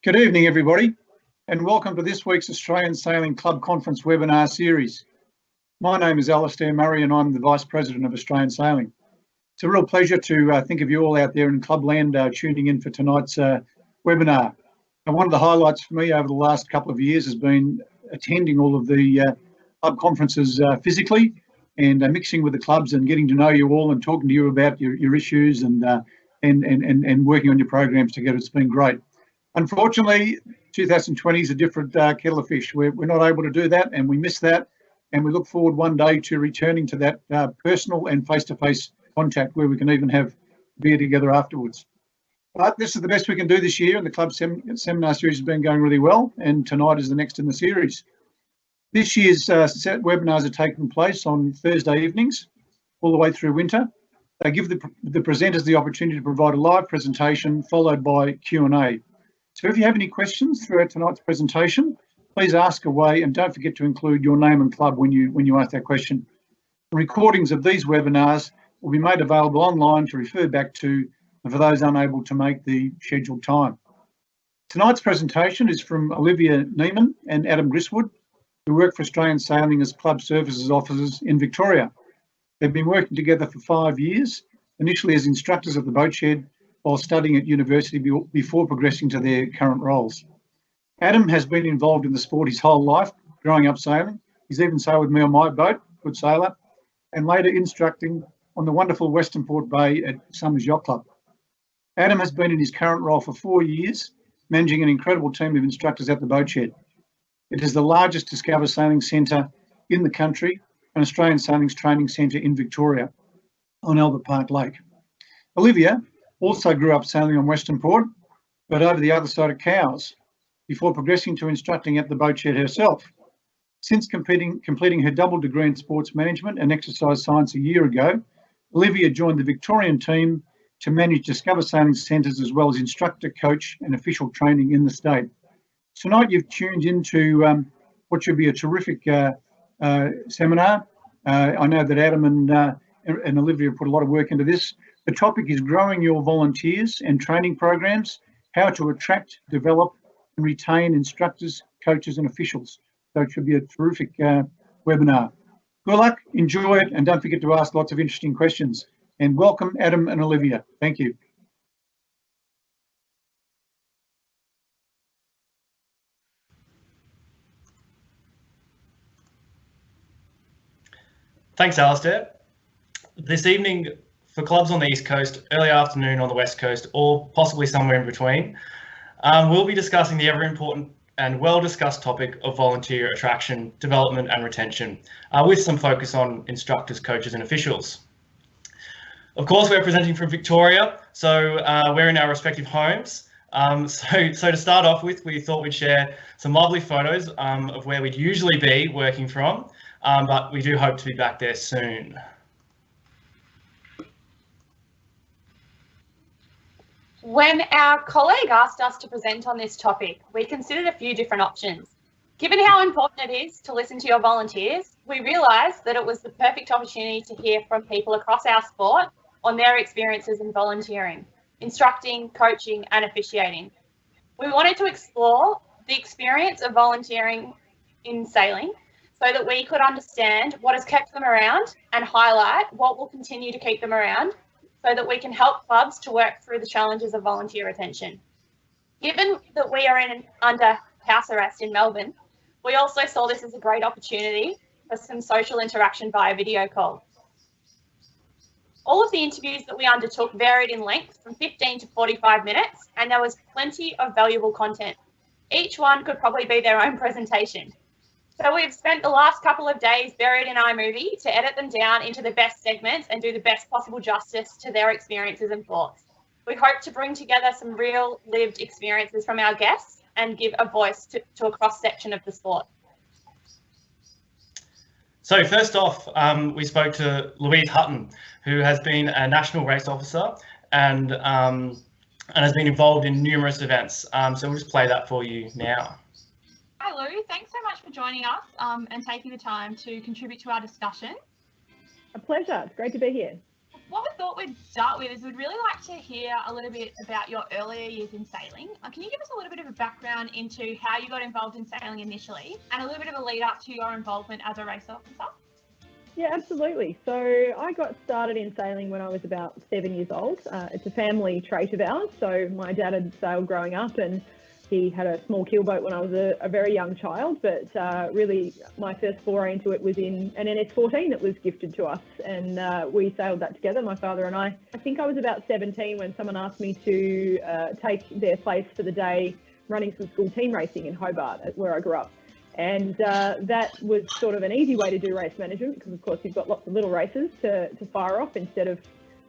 Good evening, everybody, and welcome to this week's Australian Sailing Club Conference webinar series. My name is Alistair Murray and I'm the Vice President of Australian Sailing. It's a real pleasure to think of you all out there in Clubland tuning in for tonight's webinar. And one of the highlights for me over the last couple of years has been attending all of the club conferences physically and mixing with the clubs and getting to know you all and talking to you about your issues and working on your programs together. It's been great. Unfortunately, 2020 is a different kettle of fish. We're not able to do that and we miss that. And we look forward one day to returning to that personal and face-to-face contact where we can even have beer together afterwards. But this is the best we can do this year, and the club seminar series has been going really well, and tonight is the next in the series. This year's set webinars are taking place on Thursday evenings all the way through winter. They give the presenters the opportunity to provide a live presentation followed by Q&A. So if you have any questions throughout tonight's presentation, please ask away and don't forget to include your name and club when you ask that question. Recordings of these webinars will be made available online to refer back to for those unable to make the scheduled time. Tonight's presentation is from Olivia Neiman and Adam Griswood, who work for Australian Sailing as Club Services Officers in Victoria. They've been working together for 5 years, initially as instructors at the boat shed while studying at university before progressing to their current roles. Adam has been involved in the sport his whole life, growing up sailing. He's even sailed with me on my boat, Good Sailor, and later instructing on the wonderful Western Port Bay at Summers Yacht Club. Adam has been in his current role for 4 years, managing an incredible team of instructors at the boat shed. It is the largest Discover Sailing Centre in the country and Australian Sailing's training centre in Victoria on Albert Park Lake. Olivia also grew up sailing on Western Port, but over the other side of Cowes, before progressing to instructing at the boat shed herself. Since completing her double degree in sports management and exercise science a year ago, Olivia joined the Victorian team to manage Discover Sailing Centres as well as instructor, coach and official training in the state. Tonight you've tuned into what should be a terrific seminar. I know that Adam and Olivia put a lot of work into this. The topic is growing your volunteers and training programs, how to attract, develop and retain instructors, coaches and officials. So it should be a terrific webinar. Good luck, enjoy it, and don't forget to ask lots of interesting questions. And welcome Adam and Olivia. Thank you. Thanks, Alistair. This evening, for clubs on the East Coast, early afternoon on the West Coast, or possibly somewhere in between, we'll be discussing the ever important and well-discussed topic of volunteer attraction, development and retention, with some focus on instructors, coaches and officials. Of course, we're presenting from Victoria, so we're in our respective homes. So to start off with, we thought we'd share some lovely photos of where we'd usually be working from, but we do hope to be back there soon. When our colleague asked us to present on this topic, we considered a few different options. Given how important it is to listen to your volunteers, we realised that it was the perfect opportunity to hear from people across our sport on their experiences in volunteering, instructing, coaching and officiating. We wanted to explore the experience of volunteering in sailing so that we could understand what has kept them around and highlight what will continue to keep them around, so that we can help clubs to work through the challenges of volunteer retention. Given that we are under house arrest in Melbourne, we also saw this as a great opportunity for some social interaction via video call. All of the interviews that we undertook varied in length from 15 to 45 minutes, and there was plenty of valuable content. Each one could probably be their own presentation. So we've spent the last couple of days buried in iMovie to edit them down into the best segments and do the best possible justice to their experiences and thoughts. We hope to bring together some real lived experiences from our guests and give a voice to a cross-section of the sport. So first off, we spoke to Louise Hutton, who has been a national race officer and has been involved in numerous events. So we'll just play that for you now. Hi Lou, thanks so much for joining us and taking the time to contribute to our discussion. A pleasure, it's great to be here. what we thought we'd start with is we'd really like to hear a little bit about your earlier years in sailing. Can you give us a little bit of a background into how you got involved in sailing initially and a little bit of a lead up to your involvement as a race officer? Yeah, absolutely. So I got started in sailing when I was about 7 years old. It's a family trait of ours. So my dad had sailed growing up, and he had a small keelboat when I was a very young child. But really, my first foray into it was in an NS14 that was gifted to us, and we sailed that together, my father and I. I think I was about 17 when someone asked me to take their place for the day running some school team racing in Hobart, where I grew up. And that was sort of an easy way to do race management, because of course you've got lots of little races to fire off instead of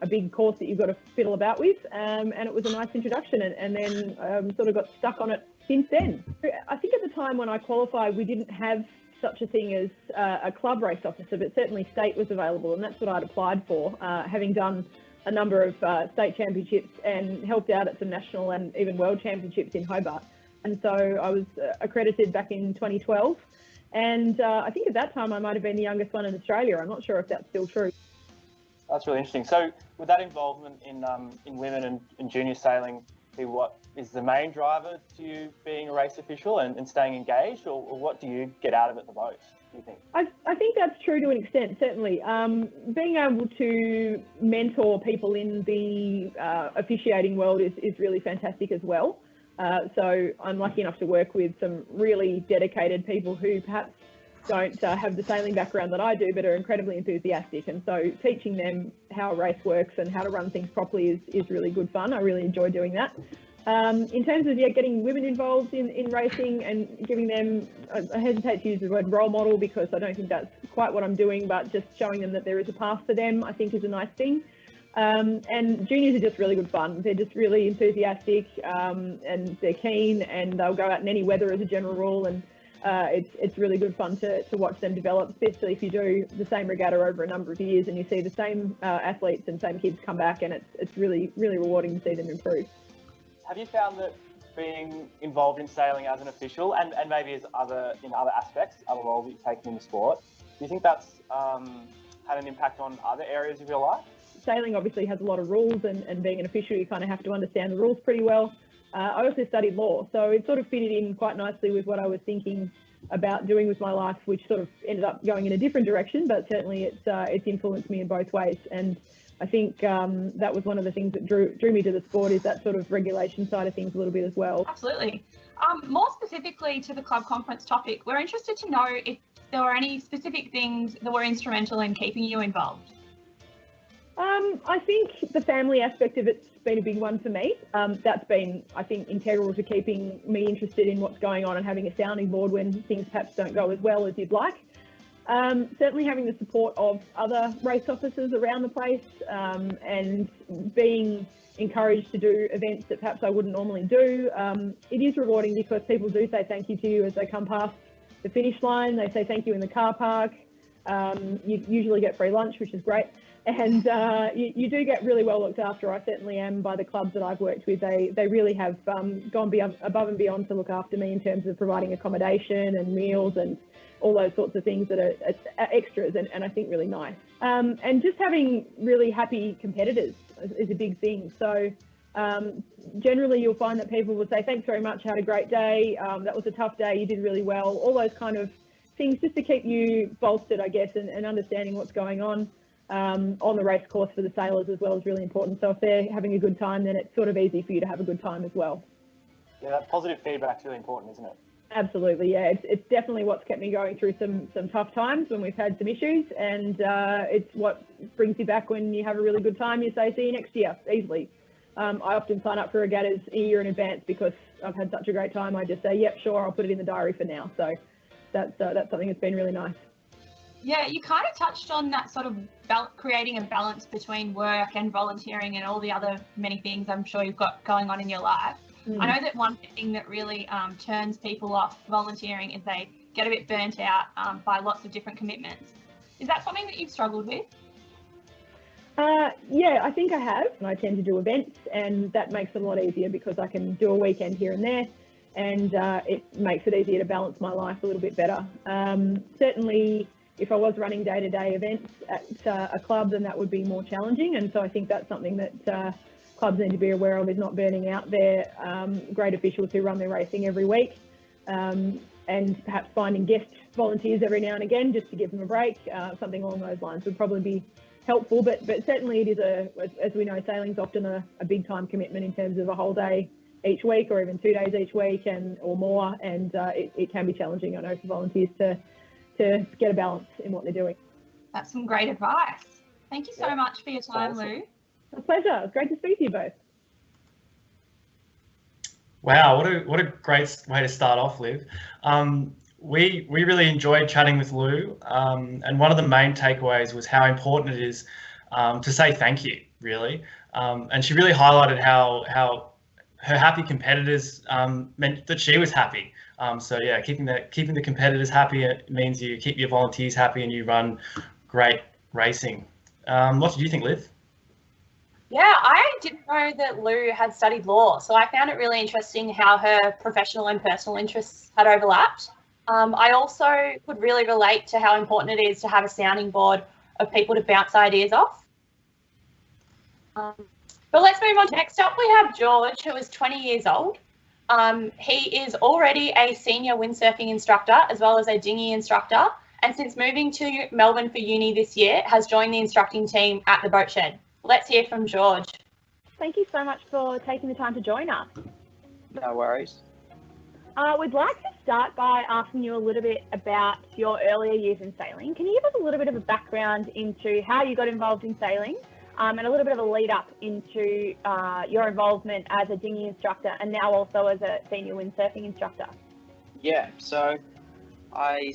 a big course that you've got to fiddle about with. And it was a nice introduction, and then sort of got stuck on it since then. I think at the time when I qualified, we didn't have such a thing as a club race officer, but certainly state was available, and that's what I'd applied for, having done a number of state championships and helped out at some national and even world championships in Hobart. And so I was accredited back in 2012. And I think at that time I might have been the youngest one in Australia. I'm not sure if that's still true. That's really interesting. So with that involvement in women and junior sailing, what is the main driver to you being a race official and staying engaged, or what do you get out of it the most, do you think? I think that's true to an extent, certainly. Being able to mentor people in the officiating world is really fantastic as well. So I'm lucky enough to work with some really dedicated people who perhaps don't have the sailing background that I do, but are incredibly enthusiastic. And so teaching them how a race works and how to run things properly is really good fun. I really enjoy doing that. In terms of getting women involved in racing and giving them, I hesitate to use the word role model because I don't think that's quite what I'm doing, but just showing them that there is a path for them, I think is a nice thing. And juniors are just really good fun. They're just really enthusiastic, and they're keen, and they'll go out in any weather as a general rule. And it's really good fun to watch them develop, especially if you do the same regatta over a number of years and you see the same athletes and same kids come back, and it's really, really rewarding to see them improve. Have you found that being involved in sailing as an official and maybe in other aspects, other roles that you've taken in the sport, do you think that's had an impact on other areas of your life? Sailing obviously has a lot of rules, and being an official, you kind of have to understand the rules pretty well. I also studied law, so it sort of fitted in quite nicely with what I was thinking about doing with my life, which sort of ended up going in a different direction, but certainly it's influenced me in both ways. And I think that was one of the things that drew me to the sport, is that sort of regulation side of things a little bit as well. Absolutely. More specifically to the club conference topic, we're interested to know if there were any specific things that were instrumental in keeping you involved. I think the family aspect of it's been a big one for me. That's been, I think, integral to keeping me interested in what's going on and having a sounding board when things perhaps don't go as well as you'd like. Certainly having the support of other race officers around the place, and being encouraged to do events that perhaps I wouldn't normally do. It is rewarding because people do say thank you to you as they come past the finish line. They say thank you in the car park. You usually get free lunch, which is great. And you do get really well looked after. I certainly am by the clubs that I've worked with. They really have gone above and beyond to look after me in terms of providing accommodation and meals and all those sorts of things that are extras and I think really nice. And just having really happy competitors is a big thing. So generally you'll find that people will say, thanks very much, had a great day, that was a tough day, you did really well, all those kind of things just to keep you bolstered, I guess, and understanding what's going on the race course for the sailors as well is really important. So if they're having a good time, then it's sort of easy for you to have a good time as well. Yeah, that positive feedback's really important, isn't it? Absolutely, yeah. It's definitely what's kept me going through some tough times when we've had some issues, and it's what brings you back when you have a really good time. You say, see you next year, easily. I often sign up for regattas a year in advance because I've had such a great time. I just say, yep, sure, I'll put it in the diary for now. So that's something that's been really nice. Yeah, you kind of touched on that sort of creating a balance between work and volunteering and all the other many things I'm sure you've got going on in your life. I know that one thing that really turns people off volunteering is they get a bit burnt out by lots of different commitments. Is that something that you've struggled with? Yeah, I think I have. And I tend to do events, and that makes it a lot easier because I can do a weekend here and there, and it makes it easier to balance my life a little bit better. Certainly if I was running day-to-day events at a club, then that would be more challenging. And so I think that's something that clubs need to be aware of, is not burning out their great officials who run their racing every week, and perhaps finding guest volunteers every now and again just to give them a break. Something along those lines would probably be helpful, but certainly it is as we know, sailing's often a big time commitment in terms of a whole day each week, or even 2 days each week or more, and it can be challenging, I know, for volunteers to get a balance in what they're doing. That's some great advice. Thank you so much for your time, awesome. Lou. A pleasure. It's great to speak to you both. Wow, what a great way to start off, Liv. We really enjoyed chatting with Lou, and one of the main takeaways was how important it is to say thank you, really. And she really highlighted how her happy competitors meant that she was happy. So yeah, keeping the competitors happy, it means you keep your volunteers happy and you run great racing. What did you think, Liv? Yeah, I didn't know that Lou had studied law, so I found it really interesting how her professional and personal interests had overlapped. I also could really relate to how important it is to have a sounding board of people to bounce ideas off. But let's move on. Next up, we have George, who is 20 years old. He is already a senior windsurfing instructor as well as a dinghy instructor, and since moving to Melbourne for uni this year, has joined the instructing team at the Boat Shed. Let's hear from George. Thank you so much for taking the time to join us. No worries. We'd like to start by asking you a little bit about your earlier years in sailing. Can you give us a little bit of a background into how you got involved in sailing, and a little bit of a lead up into your involvement as a dinghy instructor and now also as a senior windsurfing instructor? Yeah, so I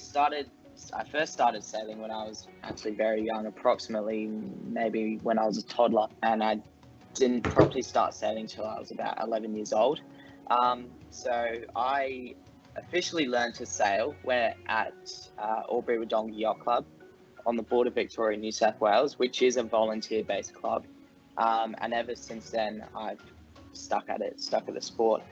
first started sailing when I was actually very young, approximately maybe when I was a toddler, and I didn't properly start sailing till I was about 11 years old. So I officially learned to sail at Albury-Wodonga Yacht Club on the border of Victoria, New South Wales, which is a volunteer-based club. And ever since then, I've stuck at the sport.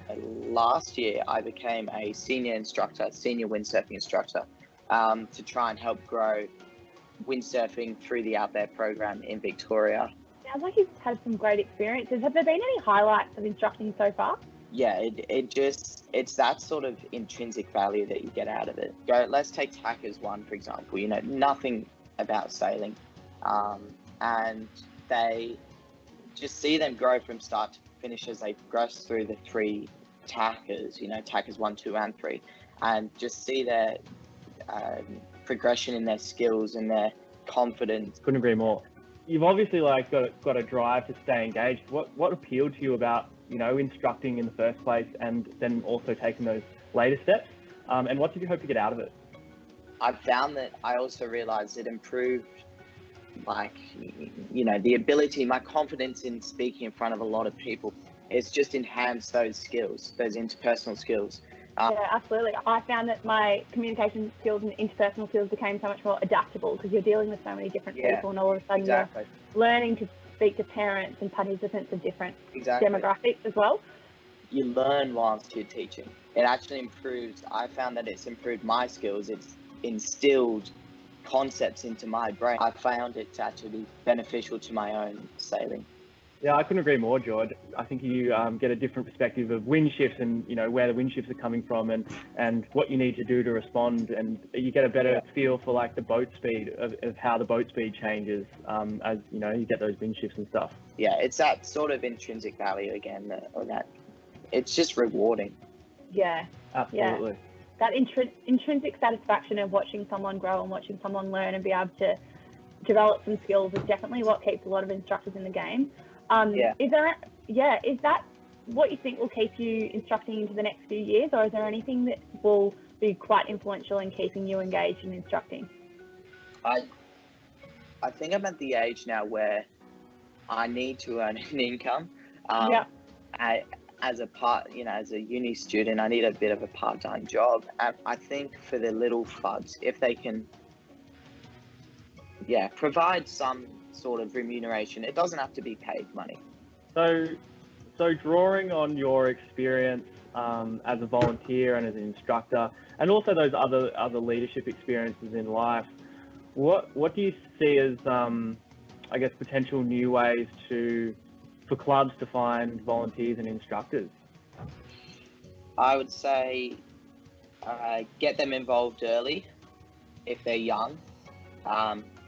Last year, I became a senior windsurfing instructor, to try and help grow windsurfing through the Out There program in Victoria. Sounds like you've had some great experiences. Have there been any highlights of instructing so far? Yeah, it's that sort of intrinsic value that you get out of it. Let's take tack as one, for example. You know, nothing about sailing, and they just see them grow from start to finish as they progress through the three tackers, tackers 1, 2, and 3, and just see their progression in their skills and their confidence. Couldn't agree more. You've obviously got a drive to stay engaged. What appealed to you about instructing in the first place, and then also taking those later steps? And what did you hope to get out of it? I found that I also realized it improved, the ability, my confidence in speaking in front of a lot of people. It's just enhanced those skills, those interpersonal skills. Yeah, absolutely. I found that my communication skills and interpersonal skills became so much more adaptable because you're dealing with so many different people, and all of a sudden you're learning to speak to parents and participants of different demographics as well. You learn whilst you're teaching. It actually improves. I found that it's improved my skills. It's instilled concepts into my brain. I found it to actually be beneficial to my own sailing. Yeah, I couldn't agree more, George. I think you get a different perspective of wind shifts and, where the wind shifts are coming from and what you need to do to respond. And you get a better feel for the boat speed of how the boat speed changes as, you get those wind shifts and stuff. Yeah, it's that sort of intrinsic value again, that it's just rewarding. Yeah. Absolutely. Yeah. That intrinsic satisfaction of watching someone grow and watching someone learn and be able to develop some skills is definitely what keeps a lot of instructors in the game. Is that what you think will keep you instructing into the next few years, or is there anything that will be quite influential in keeping you engaged in instructing? I think I'm at the age now where I need to earn an income. As a uni student, I need a bit of a part-time job. I think for the little fuds, if they can, provide some sort of remuneration, it doesn't have to be paid money. So drawing on your experience as a volunteer and as an instructor, and also those other leadership experiences in life, What do you see as, I guess, potential new ways for clubs to find volunteers and instructors? I would say get them involved early if they're young,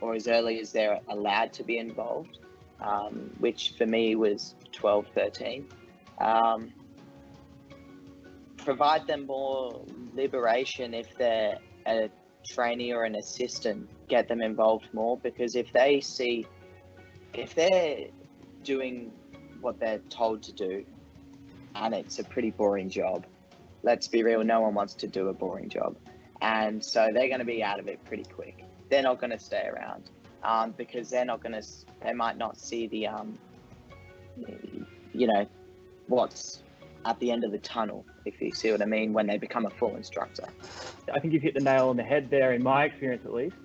or as early as they're allowed to be involved, which for me was 12, 13. Provide them more liberation if they're a trainee or an assistant. Get them involved more, because if they're doing what they're told to do and it's a pretty boring job, let's be real, no one wants to do a boring job, and so they're going to be out of it pretty quick. They're not going to stay around because they might not see the what's at the end of the tunnel, if you see what I mean, when they become a full instructor. I think you've hit the nail on the head there, in my experience at least,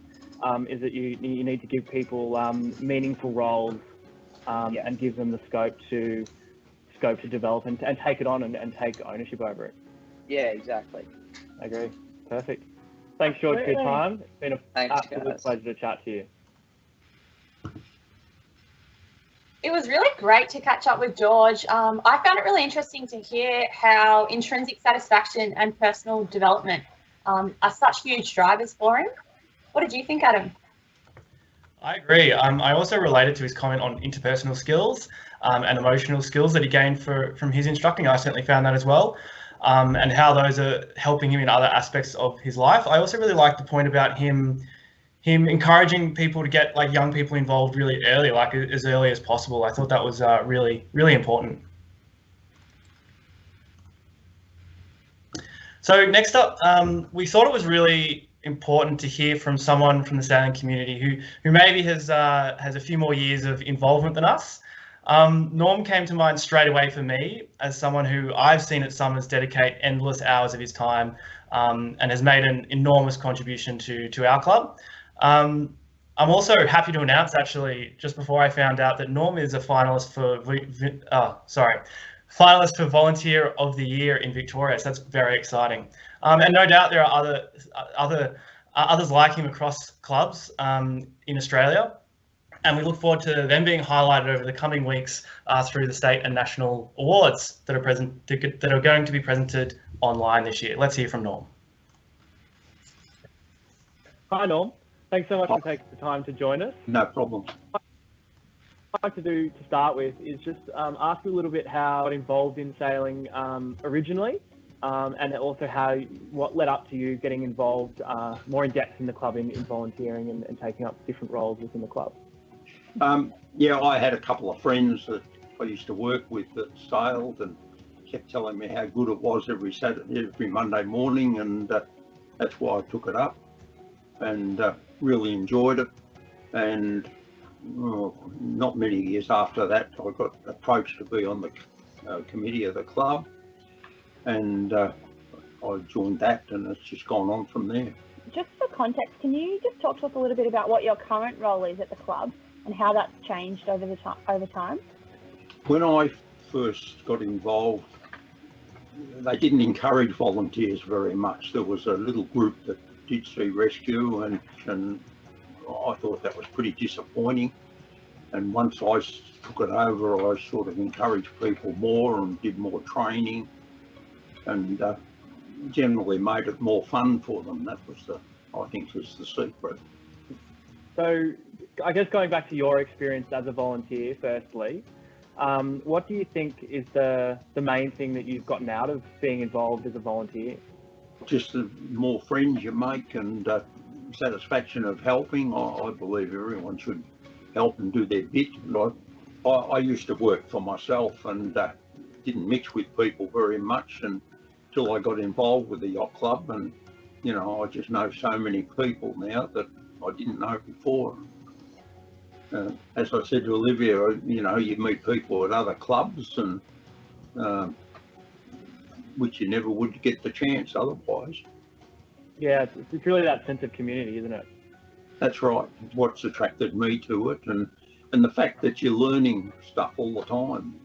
is that you need to give people meaningful roles and give them the scope to develop and take it on and take ownership over it. Yeah, exactly. I agree. Perfect. Thanks, George, for your time. It's been an absolute pleasure to chat to you. It was really great to catch up with George. I found it really interesting to hear how intrinsic satisfaction and personal development are such huge drivers for him. What did you think, Adam? I agree. I also related to his comment on interpersonal skills and emotional skills that he gained from his instructing. I certainly found that as well, and how those are helping him in other aspects of his life. I also really like the point about him encouraging people to get young people involved really early, as early as possible. I thought that was really, really important. So next up, we thought it was really important to hear from someone from the sailing community who maybe has a few more years of involvement than us. Norm came to mind straight away for me as someone who I've seen at Summers dedicate endless hours of his time and has made an enormous contribution to our club. I'm also happy to announce, actually, just before I found out, that Norm is a finalist for Volunteer of the Year in Victoria. So that's very exciting. And no doubt there are others like him across clubs in Australia. And we look forward to them being highlighted over the coming weeks through the state and national awards that are going to be presented online this year. Let's hear from Norm. Hi, Norm. Thanks so much for taking the time to join us. No problem. What I'd like to do to start with is just ask you a little bit how you got involved in sailing originally, and also what led up to you getting involved more in depth in the club in volunteering and taking up different roles within the club. Yeah, I had a couple of friends that I used to work with that sailed and kept telling me how good it was every Monday morning, and that's why I took it up and really enjoyed it. And not many years after that, I got approached to be on the committee of the club, and I joined that, and it's just gone on from there. Just for context, can you just talk to us a little bit about what your current role is at the club and how that's changed over time? When I first got involved, they didn't encourage volunteers very much. There was a little group that did sea rescue, and I thought that was pretty disappointing. And once I took it over, I sort of encouraged people more and did more training, and generally made it more fun for them. That was I think was the secret. So I guess going back to your experience as a volunteer, firstly, what do you think is the main thing that you've gotten out of being involved as a volunteer? Just the more friends you make, and satisfaction of helping. I believe everyone should help and do their bit. I used to work for myself and didn't mix with people very much until I got involved with the yacht club, and I just know so many people now that I didn't know before. As I said to Olivia, you meet people at other clubs, and which you never would get the chance otherwise. Yeah, it's really that sense of community, isn't it? That's right. What's attracted me to it, and the fact that you're learning stuff all the time.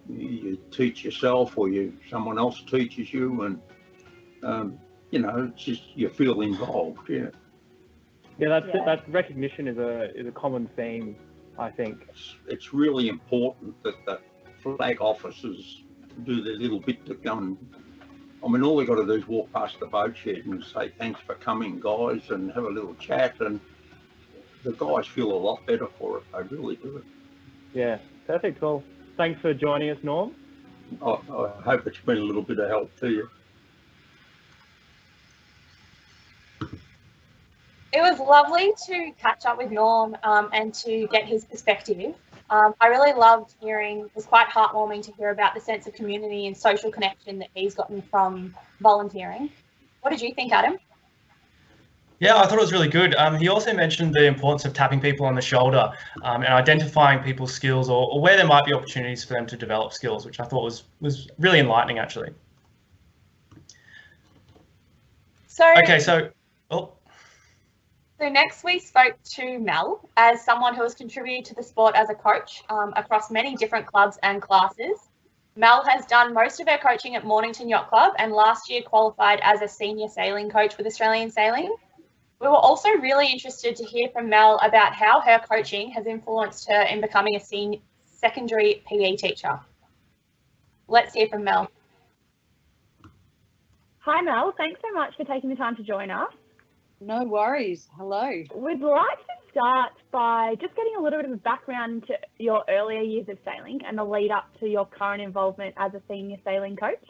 You teach yourself, or someone else teaches you, and it's just you feel involved. Yeah. Yeah, Yeah. that recognition is a common theme, I think. It's really important that the flag officers do their little bit to come. I mean, all they got to do is walk past the boat shed and say, thanks for coming, guys, and have a little chat, and the guys feel a lot better for it. They really do. Yeah, perfect. Well, thanks for joining us, Norm. I hope it's been a little bit of help to you. It was lovely to catch up with Norm and to get his perspective. I really loved hearing, it was quite heartwarming to hear about the sense of community and social connection that he's gotten from volunteering. What did you think, Adam? Yeah, I thought it was really good. He also mentioned the importance of tapping people on the shoulder and identifying people's skills or where there might be opportunities for them to develop skills, which I thought was really enlightening, actually. So next we spoke to Mel as someone who has contributed to the sport as a coach across many different clubs and classes. Mel has done most of her coaching at Mornington Yacht Club and last year qualified as a senior sailing coach with Australian Sailing. We were also really interested to hear from Mel about how her coaching has influenced her in becoming a secondary PE teacher. Let's hear from Mel. Hi Mel, thanks so much for taking the time to join us. No worries. Hello. We'd like to start by just getting a little bit of a background to your earlier years of sailing and the lead up to your current involvement as a senior sailing coach.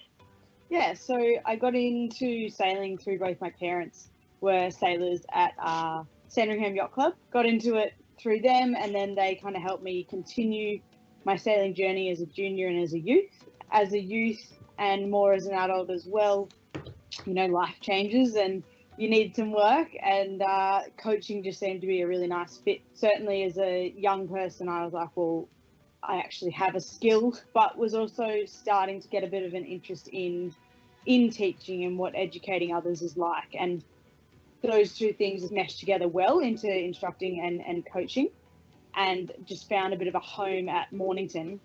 Yeah, so I got into sailing through both my parents were sailors at Sandringham Yacht Club. Got into it through them, and then they kind of helped me continue my sailing journey as a junior and as a youth. As a youth and more as an adult as well, you know, life changes and you need some work, and coaching just seemed to be a really nice fit. Certainly as a young person, I was like, well, I actually have a skill, but was also starting to get a bit of an interest in teaching and what educating others is like. And those two things meshed together well into instructing and coaching, and just found a bit of a home at Mornington,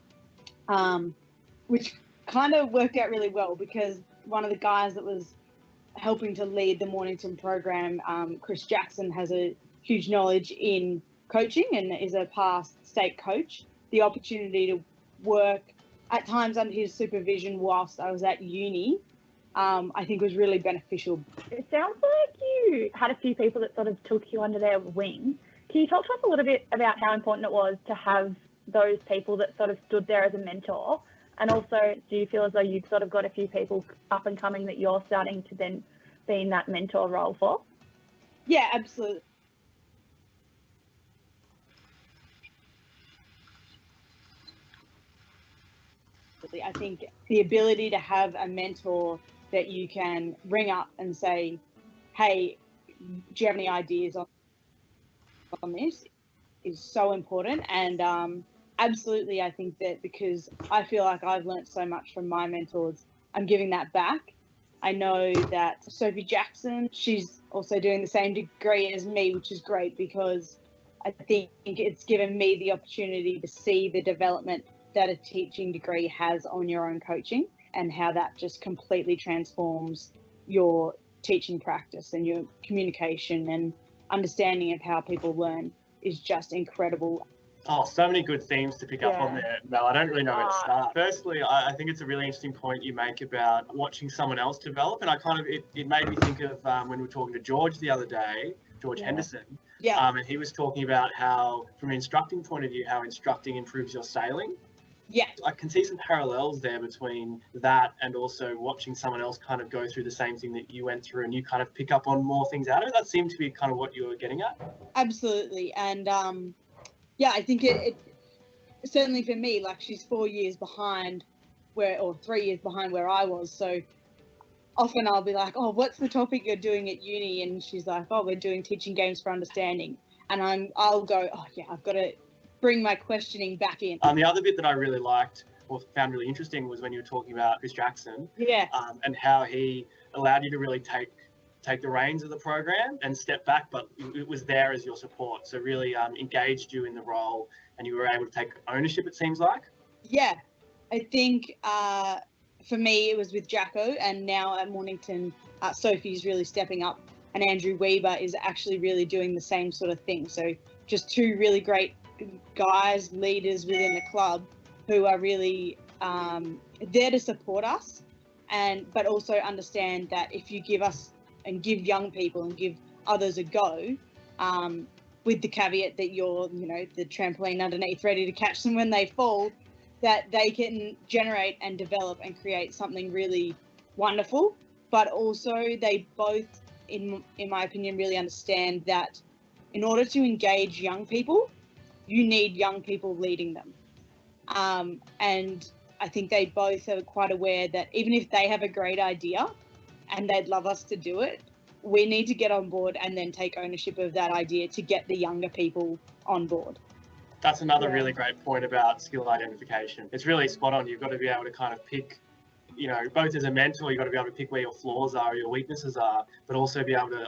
which kind of worked out really well because one of the guys that was helping to lead the Mornington program, Chris Jackson, has a huge knowledge in coaching and is a past state coach. The opportunity to work at times under his supervision whilst I was at uni, I think was really beneficial. It sounds like you had a few people that sort of took you under their wing. Can you talk to us a little bit about how important it was to have those people that sort of stood there as a mentor? And also, do you feel as though you've sort of got a few people up and coming that you're starting to then be in that mentor role for? Yeah, absolutely. I think the ability to have a mentor that you can ring up and say, hey, do you have any ideas on this is so important. And absolutely, I think that because I feel like I've learnt so much from my mentors, I'm giving that back. I know that Sophie Jackson, she's also doing the same degree as me, which is great because I think it's given me the opportunity to see the development that a teaching degree has on your own coaching and how that just completely transforms your teaching practice and your communication and understanding of how people learn is just incredible. Oh, so many good themes to pick up on there, Mel. I don't really know where to start. Firstly, I think it's a really interesting point you make about watching someone else develop. And I kind of, it made me think of when we were talking to George the other day, George Henderson. Yeah. And he was talking about how, from an instructing point of view, how instructing improves your sailing. Yeah. I can see some parallels there between that and also watching someone else kind of go through the same thing that you went through and you kind of pick up on more things out of it. That seemed to be kind of what you were getting at. Absolutely. And yeah, I think it certainly for me, like she's 4 years behind or 3 years behind where I was. So often I'll be like, oh, what's the topic you're doing at uni? And she's like, oh, we're doing teaching games for understanding. And I'll go, oh yeah, I've got to bring my questioning back in. The other bit that I really liked or found really interesting was when you were talking about Chris Jackson. Yeah. And how he allowed you to really take the reins of the program and step back, but it was there as your support. So really engaged you in the role and you were able to take ownership, it seems like. Yeah, I think for me, it was with Jacko, and now at Mornington, Sophie's really stepping up and Andrew Weber is actually really doing the same sort of thing. So just two really great guys, leaders within the club who are really there to support us, but also understand that if you give us and give young people and give others a go, with the caveat that you're, the trampoline underneath ready to catch them when they fall, that they can generate and develop and create something really wonderful. But also they both, in my opinion, really understand that in order to engage young people, you need young people leading them. And I think they both are quite aware that even if they have a great idea and they'd love us to do it, we need to get on board and then take ownership of that idea to get the younger people on board. That's another really great point about skill identification. It's really spot on. You've got to be able to kind of pick, both as a mentor, you've got to be able to pick where your flaws are, your weaknesses are, but also be able to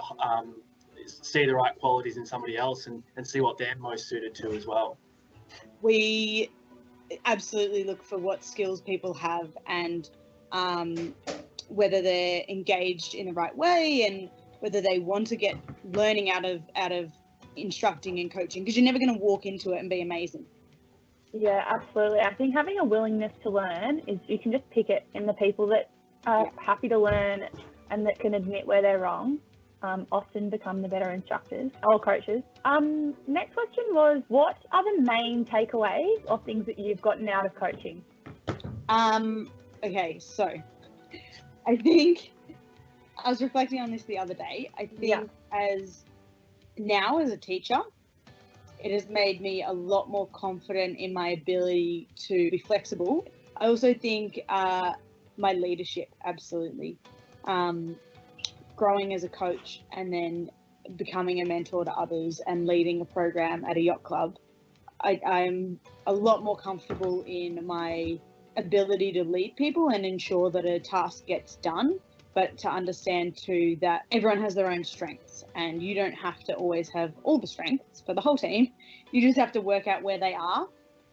see the right qualities in somebody else and see what they're most suited to as well. We absolutely look for what skills people have and whether they're engaged in the right way and whether they want to get learning out of instructing and coaching, because you're never going to walk into it and be amazing. Yeah, absolutely. I think having a willingness to learn is, you can just pick it in the people that are happy to learn and that can admit where they're wrong, often become the better instructors or coaches. Next question was, what are the main takeaways or things that you've gotten out of coaching? Okay, so I think I was reflecting on this the other day. I think as a teacher, it has made me a lot more confident in my ability to be flexible. I also think my leadership, absolutely. Growing as a coach and then becoming a mentor to others and leading a program at a yacht club, I'm a lot more comfortable in my ability to lead people and ensure that a task gets done, but to understand too that everyone has their own strengths and you don't have to always have all the strengths for the whole team. You just have to work out where they are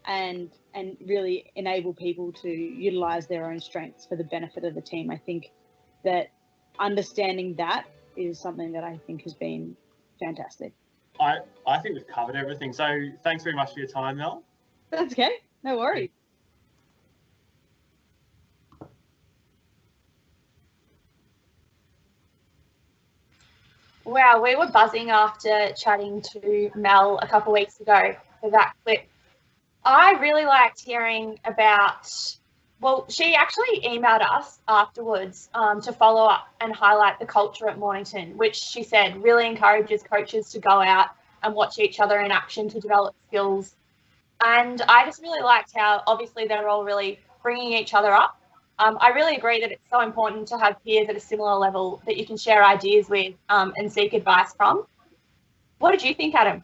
and really enable people to utilize their own strengths for the benefit of the team. I think that understanding that is something that I think has been fantastic. I think we've covered everything. So thanks very much for your time, Mel. That's okay. No worries. Wow, we were buzzing after chatting to Mel a couple of weeks ago for that clip. I really liked hearing about, well, she actually emailed us afterwards to follow up and highlight the culture at Mornington, which she said really encourages coaches to go out and watch each other in action to develop skills. And I just really liked how obviously they're all really bringing each other up. I really agree that it's so important to have peers at a similar level that you can share ideas with and seek advice from. What did you think, Adam?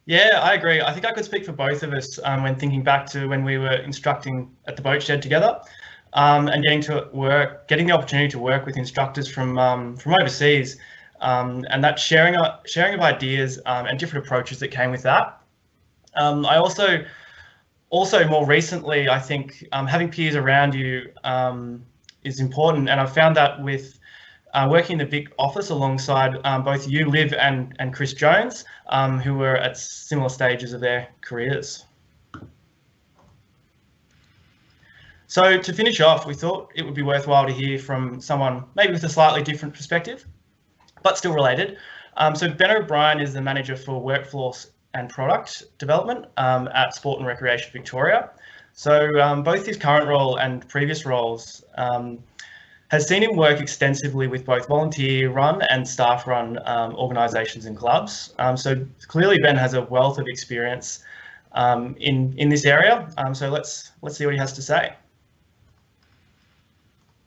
Yeah, I agree. I think I could speak for both of us when thinking back to when we were instructing at the boat shed together and getting the opportunity to work with instructors from overseas and that sharing of ideas and different approaches that came with that. I also more recently, I think having peers around you is important, and I've found that with working in the big office alongside both you, Liv, and Chris Jones, who were at similar stages of their careers. So to finish off, we thought it would be worthwhile to hear from someone maybe with a slightly different perspective, but still related. So Ben O'Brien is the manager for workforce and product development at Sport and Recreation Victoria. So both his current role and previous roles has seen him work extensively with both volunteer-run and staff-run organisations and clubs. So clearly Ben has a wealth of experience in this area. So let's see what he has to say.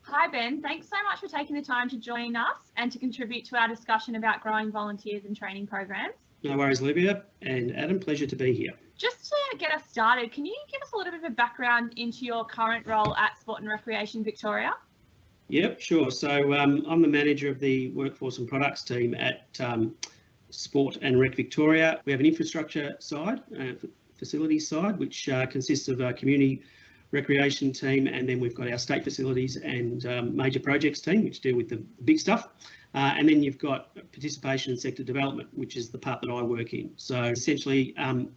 Hi Ben, thanks so much for taking the time to join us and to contribute to our discussion about growing volunteers and training programs. No worries, Olivia and Adam, pleasure to be here. Just to get us started, can you give us a little bit of a background into your current role at Sport and Recreation Victoria? Yep, sure. So I'm the manager of the workforce and products team at Sport and Rec Victoria. We have an infrastructure side, facilities side, which consists of community recreation team, and then we've got our state facilities and major projects team, which deal with the big stuff. And then you've got participation in sector development, which is the part that I work in. So essentially,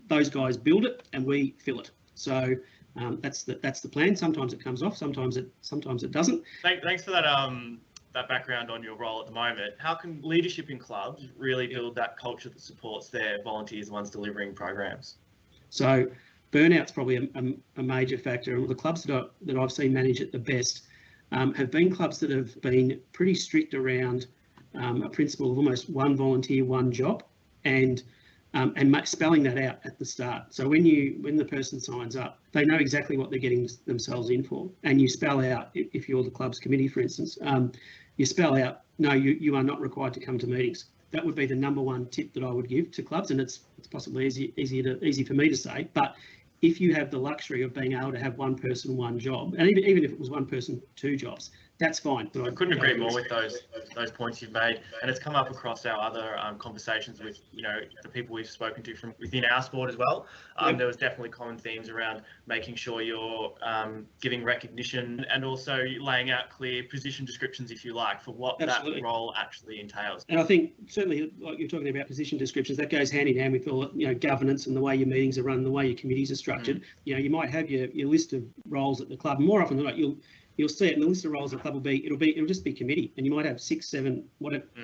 those guys build it and we fill it. So that's the plan. Sometimes it comes off, sometimes it doesn't. Thanks for that background on your role at the moment. How can leadership in clubs really build that culture that supports their volunteers, the ones delivering programs? So burnout's probably a major factor, and the clubs that I've seen manage it the best have been clubs that have been pretty strict around a principle of almost one volunteer, one job, and spelling that out at the start. So when the person signs up, they know exactly what they're getting themselves in for, and you spell out, if you're the club's committee, for instance, you spell out, no, you are not required to come to meetings. That would be the number one tip that I would give to clubs, and it's possibly easy for me to say, but if you have the luxury of being able to have one person, one job, and even if it was one person, two jobs, that's fine. I couldn't agree more with those points you've made, and it's come up across our other conversations with the people we've spoken to from within our sport as well. Yep. There was definitely common themes around making sure you're giving recognition and also laying out clear position descriptions, if you like, for what Absolutely. that role actually entails. And I think certainly, like you're talking about position descriptions, that goes hand in hand with all governance and the way your meetings are run, the way your committees are structured. You might have your list of roles at the club. More often than not, you'll see it, and the list of roles at the club it'll just be committee, and you might have 6, 7,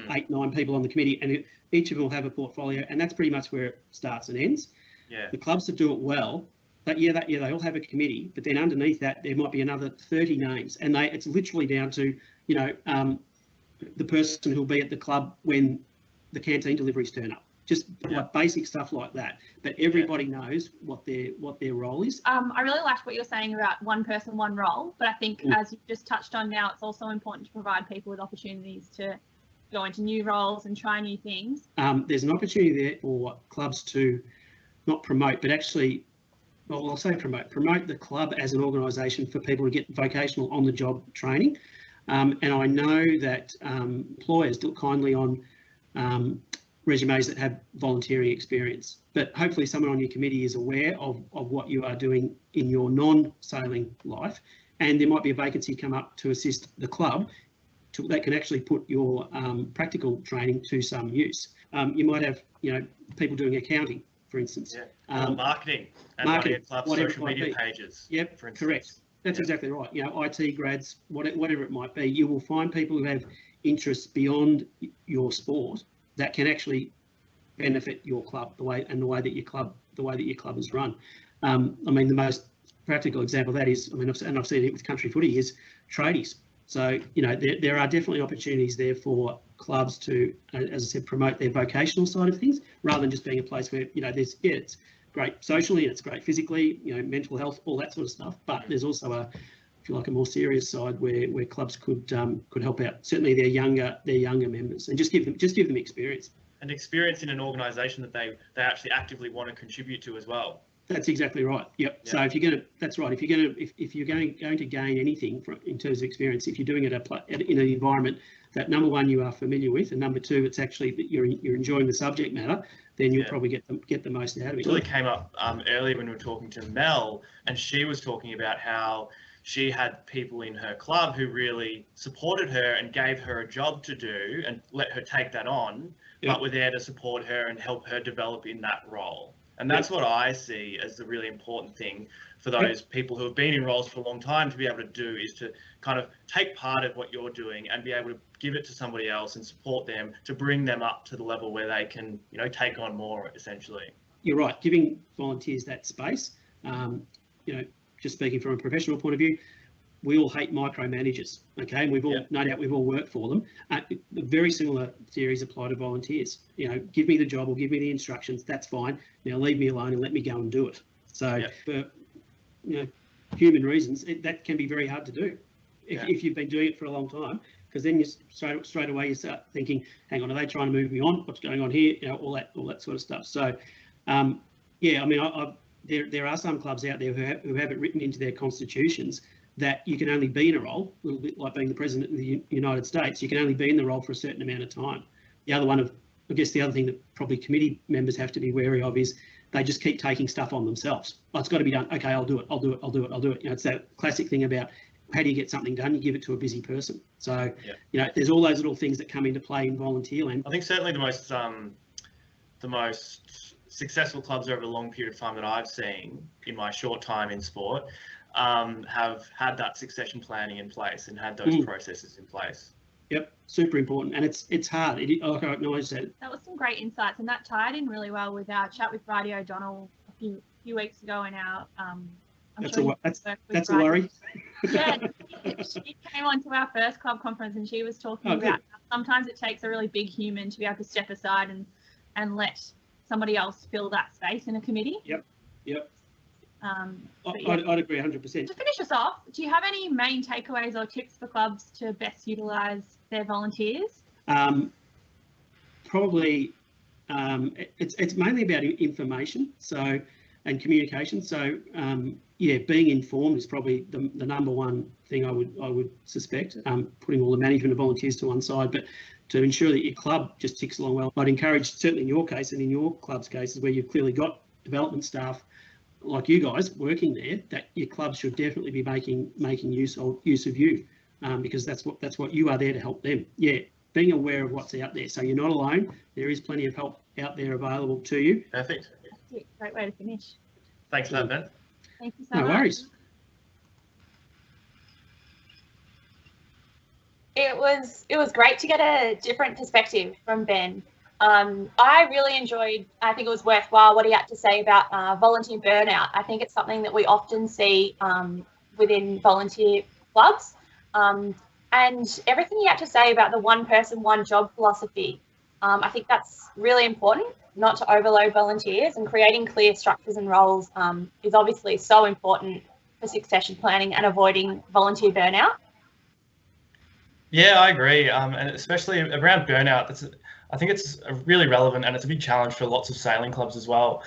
8, 9 people on the committee, and each of them will have a portfolio, and that's pretty much where it starts and ends. Yeah. The clubs that do it well, they all have a committee, but then underneath that there might be another 30 names, and it's literally down to the person who'll be at the club when the canteen deliveries turn up. Just like basic stuff like that, but everybody knows what their role is. I really liked what you're saying about one person, one role, but I think as you've just touched on now, it's also important to provide people with opportunities to go into new roles and try new things. There's an opportunity there for clubs to not promote, but actually, well, I'll say promote the club as an organisation for people to get vocational on-the-job training. And I know that employers look kindly on resumes that have volunteering experience, but hopefully someone on your committee is aware of what you are doing in your non-sailing life, and there might be a vacancy come up to assist the club that can actually put your practical training to some use. You might have people doing accounting, for instance. Or marketing and running club social media pages. Yep, for instance. Correct. That's exactly right. IT grads, whatever it might be, you will find people who have interests beyond your sport that can actually benefit your club, the way that your club is run. I mean, the most practical example of that is, I've seen it with country footy, is tradies. So there are definitely opportunities there for clubs to, as I said, promote their vocational side of things, rather than just being a place where it's great socially and it's great physically, mental health, all that sort of stuff. But there's also a more serious side where clubs could help out. Certainly their younger members, and just give them experience. And experience in an organisation that they actually actively want to contribute to as well. That's exactly right. Yep. So if you're going to gain anything in terms of experience, if you're doing it in an environment that, number one, you are familiar with, and number two, it's actually that you're enjoying the subject matter, then you'll probably get the most out of it. It really came up earlier when we were talking to Mel, and she was talking about how she had people in her club who really supported her and gave her a job to do and let her take that on, but were there to support her and help her develop in that role. And that's what I see as the really important thing for those people who have been in roles for a long time to be able to do, is to kind of take part of what you're doing and be able to give it to somebody else and support them to bring them up to the level where they can, take on more, essentially. You're right. Giving volunteers that space, just speaking from a professional point of view, we all hate micromanagers, okay? And we've all, no doubt, we've all worked for them. Very similar theories apply to volunteers. Give me the job or give me the instructions, that's fine. Now leave me alone and let me go and do it. So for human reasons, that can be very hard to do if you've been doing it for a long time, because then you straight away you start thinking, hang on, are they trying to move me on? What's going on here? All that sort of stuff. So, there are some clubs out there who have it written into their constitutions that you can only be in a role, a little bit like being the president of the United States. You can only be in the role for a certain amount of time. The other thing that probably committee members have to be wary of is they just keep taking stuff on themselves. Oh, it's got to be done. Okay, I'll do it. I'll do it. I'll do it. I'll do it. You know, it's that classic thing about how do you get something done? You give it to a busy person. So, you know, there's all those little things that come into play in volunteer land. I think certainly the most successful clubs over a long period of time that I've seen in my short time in sport have had that succession planning in place and had those processes in place. Yep, super important, and it's hard. Like I acknowledge that. That was some great insights, and that tied in really well with our chat with Bridie O'Donnell a few weeks ago in our. That's a worry. Yeah, she came on to our first club conference, and she was talking about how sometimes it takes a really big human to be able to step aside and let somebody else fill that space in a committee. Yep. I'd agree 100%. To finish us off, do you have any main takeaways or tips for clubs to best utilise their volunteers? Probably, it's mainly about information, and communication. So being informed is probably the number one thing I would suspect. Putting all the management of volunteers to one side, but to ensure that your club just ticks along well. I'd encourage, certainly in your case and in your club's cases where you've clearly got development staff like you guys working there, that your club should definitely be making use of you, because that's what you are there to help them. Yeah, being aware of what's out there, so you're not alone. There is plenty of help out there available to you. Perfect. Great way to finish. Thanks for that, Ben. Thank you so much. No worries. It was great to get a different perspective from Ben. I really enjoyed, I think it was worthwhile what he had to say about volunteer burnout. I think it's something that we often see within volunteer clubs. And everything he had to say about the one person, one job philosophy, I think that's really important, not to overload volunteers, and creating clear structures and roles is obviously so important for succession planning and avoiding volunteer burnout. Yeah, I agree, and especially around burnout. I think it's really relevant, and it's a big challenge for lots of sailing clubs as well.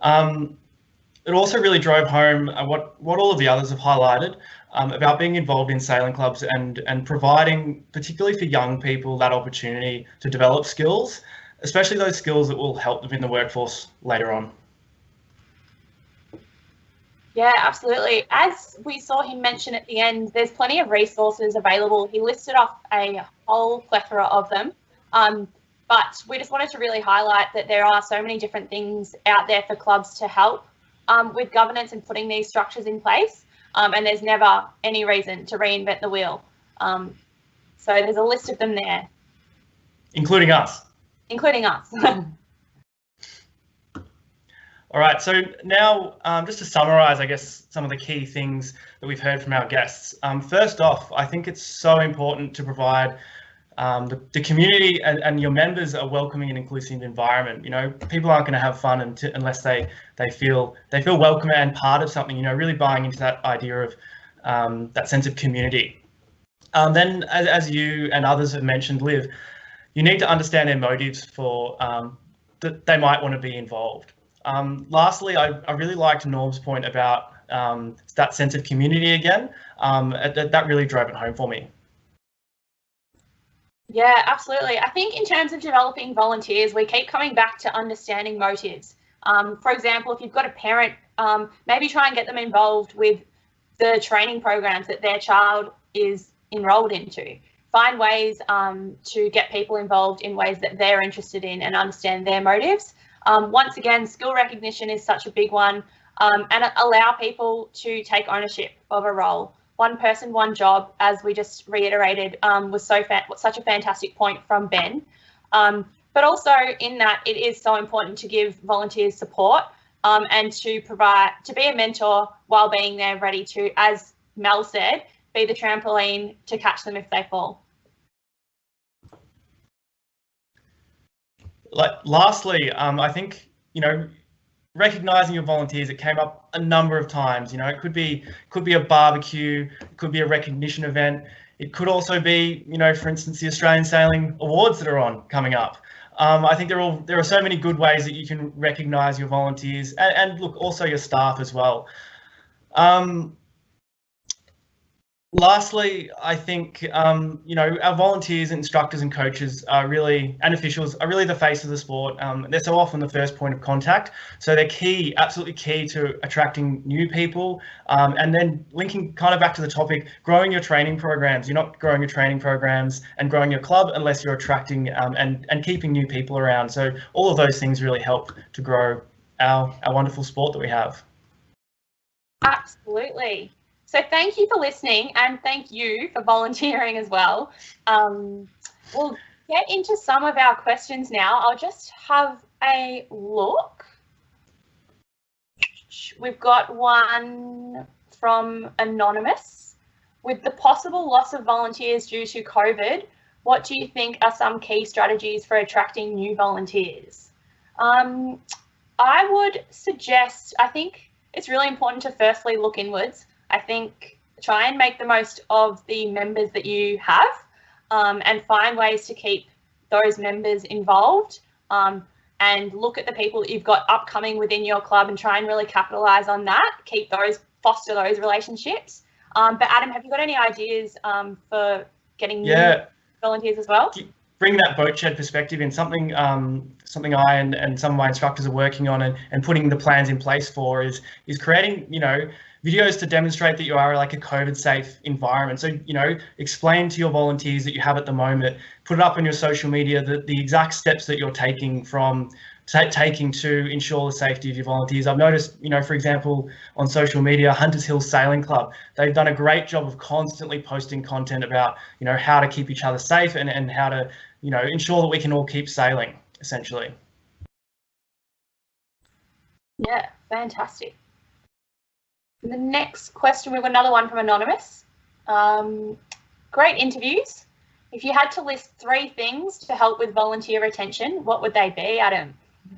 It also really drove home what all of the others have highlighted about being involved in sailing clubs and providing, particularly for young people, that opportunity to develop skills, especially those skills that will help them in the workforce later on. Yeah, absolutely. As we saw him mention at the end, there's plenty of resources available. He listed off a whole plethora of them. But we just wanted to really highlight that there are so many different things out there for clubs to help with governance and putting these structures in place. And there's never any reason to reinvent the wheel. So there's a list of them there. Including us. Including us. All right, so now just to summarise, I guess, some of the key things that we've heard from our guests. First off, I think it's so important to provide the community and your members a welcoming and inclusive environment. You know, people aren't going to have fun unless they feel welcome and part of something. You know, really buying into that idea of that sense of community. Then, as you and others have mentioned, Liv, you need to understand their motives for that they might want to be involved. Lastly, I really liked Norm's point about that sense of community again. That really drove it home for me. Yeah, absolutely. I think in terms of developing volunteers, we keep coming back to understanding motives. For example, if you've got a parent, maybe try and get them involved with the training programs that their child is enrolled into. Find ways to get people involved in ways that they're interested in and understand their motives. Once again, skill recognition is such a big one, and allow people to take ownership of a role. One person, one job, as we just reiterated, was such a fantastic point from Ben. But also in that, it is so important to give volunteers support and to be a mentor while being there ready to, as Mel said, be the trampoline to catch them if they fall. Lastly, I think, you know, recognizing your volunteers, it came up a number of times. You know, it could be a barbecue, it could be a recognition event. It could also be, you know, for instance, the Australian Sailing Awards that are coming up. I think there are so many good ways that you can recognise your volunteers and look, also your staff as well. Lastly, I think, our volunteers, instructors and coaches are really, and officials are really the face of the sport. They're so often the first point of contact. So they're key, absolutely key to attracting new people. And then linking kind of back to the topic, growing your training programs. You're not growing your training programs and growing your club unless you're attracting and keeping new people around. So all of those things really help to grow our wonderful sport that we have. Absolutely. So thank you for listening, and thank you for volunteering as well. We'll get into some of our questions now. I'll just have a look. We've got one from Anonymous. With the possible loss of volunteers due to COVID, what do you think are some key strategies for attracting new volunteers? I would suggest, I think it's really important to firstly look inwards. I think try and make the most of the members that you have, and find ways to keep those members involved, and look at the people that you've got upcoming within your club and try and really capitalize on that, foster those relationships. But Adam, have you got any ideas for getting new volunteers as well? Bring that boat shed perspective in, something I and some of my instructors are working on and putting the plans in place for is creating, videos to demonstrate that you are like a COVID safe environment. So, explain to your volunteers that you have at the moment, put it up on your social media, the exact steps that you're taking to ensure the safety of your volunteers. I've noticed, for example, on social media, Hunters Hill Sailing Club, they've done a great job of constantly posting content about, how to keep each other safe and how to, ensure that we can all keep sailing, essentially. Yeah, fantastic. The next question, we've got another one from Anonymous. Great interviews. If you had to list 3 things to help with volunteer retention, what would they be, Adam?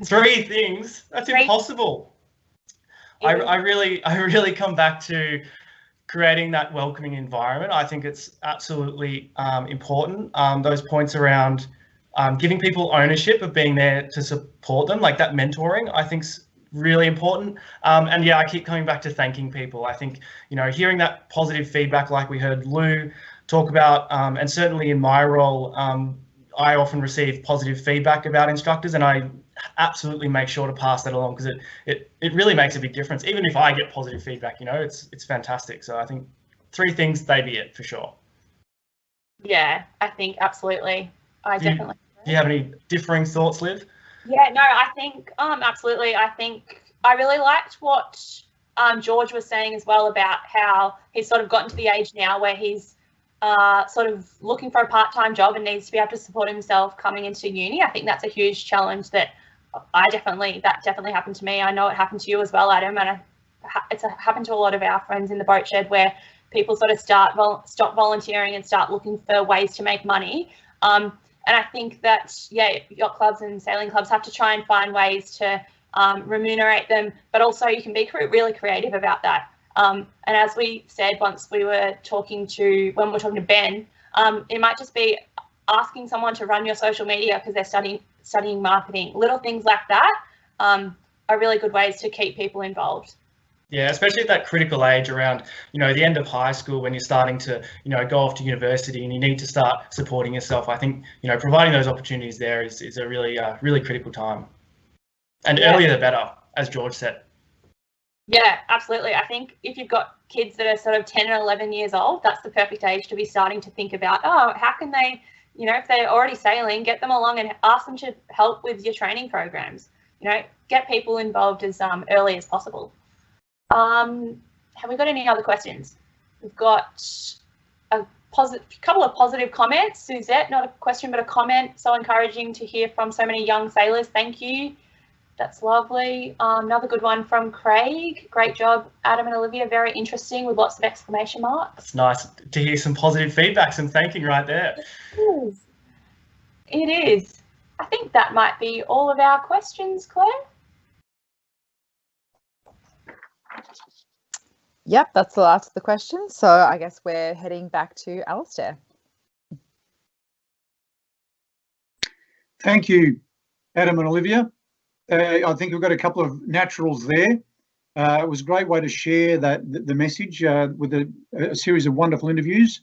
3 things? That's impossible. I really come back to creating that welcoming environment. I think it's absolutely important. Those points around giving people ownership of being there to support them, like that mentoring, I think's really important. And yeah, I keep coming back to thanking people. I think, hearing that positive feedback, like we heard Lou talk about, and certainly in my role, I often receive positive feedback about instructors, and I absolutely make sure to pass that along because it really makes a big difference. Even if I get positive feedback, it's fantastic. So I think 3 things, they'd be it for sure. Yeah, I think absolutely. Definitely. Do you have any differing thoughts, Liv? Yeah, no, I think absolutely. I think I really liked what George was saying as well about how he's sort of gotten to the age now where he's sort of looking for a part-time job and needs to be able to support himself coming into uni. I think that's a huge challenge that definitely happened to me. I know it happened to you as well, Adam, and it's happened to a lot of our friends in the boat shed where people sort of stop volunteering and start looking for ways to make money. And I think that, yacht clubs and sailing clubs have to try and find ways to remunerate them, but also you can be really creative about that. And as we said, when we were talking to Ben, it might just be asking someone to run your social media because they're studying marketing. Little things like that are really good ways to keep people involved. Yeah, especially at that critical age around, the end of high school when you're starting to, go off to university and you need to start supporting yourself. I think, providing those opportunities there is a really critical time. And earlier the better, as George said. Yeah, absolutely. I think if you've got kids that are sort of 10 and 11 years old, that's the perfect age to be starting to think about, how can they, if they're already sailing, get them along and ask them to help with your training programs. Get people involved as early as possible. Have we got any other questions? We've got a couple of positive comments. Suzette, not a question, but a comment. So encouraging to hear from so many young sailors. Thank you. That's lovely. Another good one from Craig. Great job, Adam and Olivia. Very interesting with lots of exclamation marks. It's nice to hear some positive feedback, some thanking right there. It is. I think that might be all of our questions, Claire. Yep, that's the last of the questions. So I guess we're heading back to Alistair. Thank you, Adam and Olivia. I think we've got a couple of naturals there. It was a great way to share the message with a series of wonderful interviews.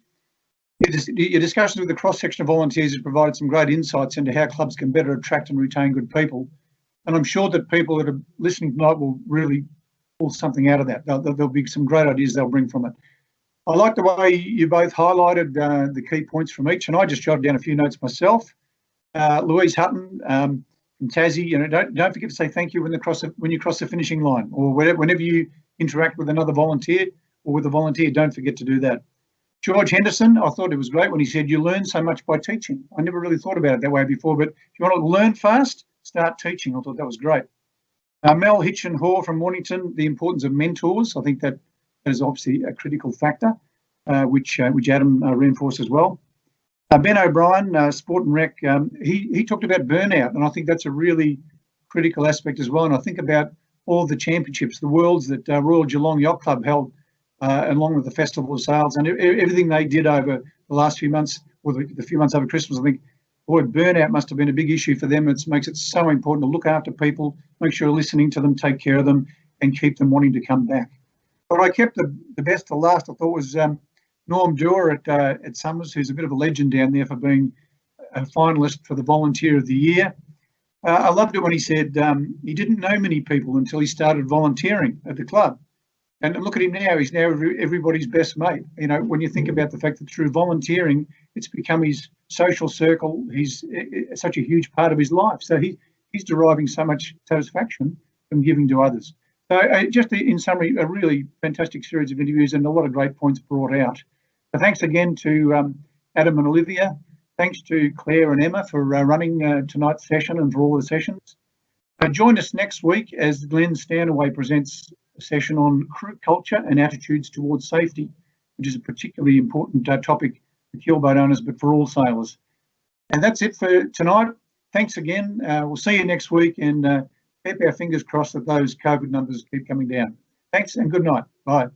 Your discussions with the cross-section of volunteers has provided some great insights into how clubs can better attract and retain good people. And I'm sure that people that are listening tonight will really pull something out of that. There'll be some great ideas they'll bring from it. I like the way you both highlighted the key points from each, and I just jotted down a few notes myself. Louise Hutton from Tassie, don't forget to say thank you when you cross the finishing line, or whenever you interact with another volunteer or with a volunteer, don't forget to do that. George Henderson, I thought it was great when he said you learn so much by teaching. I never really thought about it that way before, but if you want to learn fast, start teaching. I thought that was great. Mel Hitchin-Haw from Mornington, the importance of mentors. I think that is obviously a critical factor, which Adam reinforced as well. Ben O'Brien, Sport and Rec, he talked about burnout, and I think that's a really critical aspect as well. And I think about all the championships, the Worlds that Royal Geelong Yacht Club held, along with the Festival of Sales and everything they did over the last few months, or the few months over Christmas. I think, boy, burnout must have been a big issue for them. It makes it so important to look after people, make sure you're listening to them, take care of them, and keep them wanting to come back. But I kept the best to last, I thought, was Norm Dewar at Summers, who's a bit of a legend down there for being a finalist for the Volunteer of the Year. I loved it when he said he didn't know many people until he started volunteering at the club. And look at him now, he's now everybody's best mate. When you think about the fact that through volunteering, it's become his social circle, he's such a huge part of his life. So he's deriving so much satisfaction from giving to others. So just in summary, a really fantastic series of interviews and a lot of great points brought out. So thanks again to Adam and Olivia. Thanks to Claire and Emma for running tonight's session and for all the sessions. Join us next week as Glenn Stanaway presents a session on crew culture and attitudes towards safety, which is a particularly important topic for keelboat owners, but for all sailors. And that's it for tonight. Thanks again. We'll see you next week, and keep our fingers crossed that those COVID numbers keep coming down. Thanks and good night. Bye.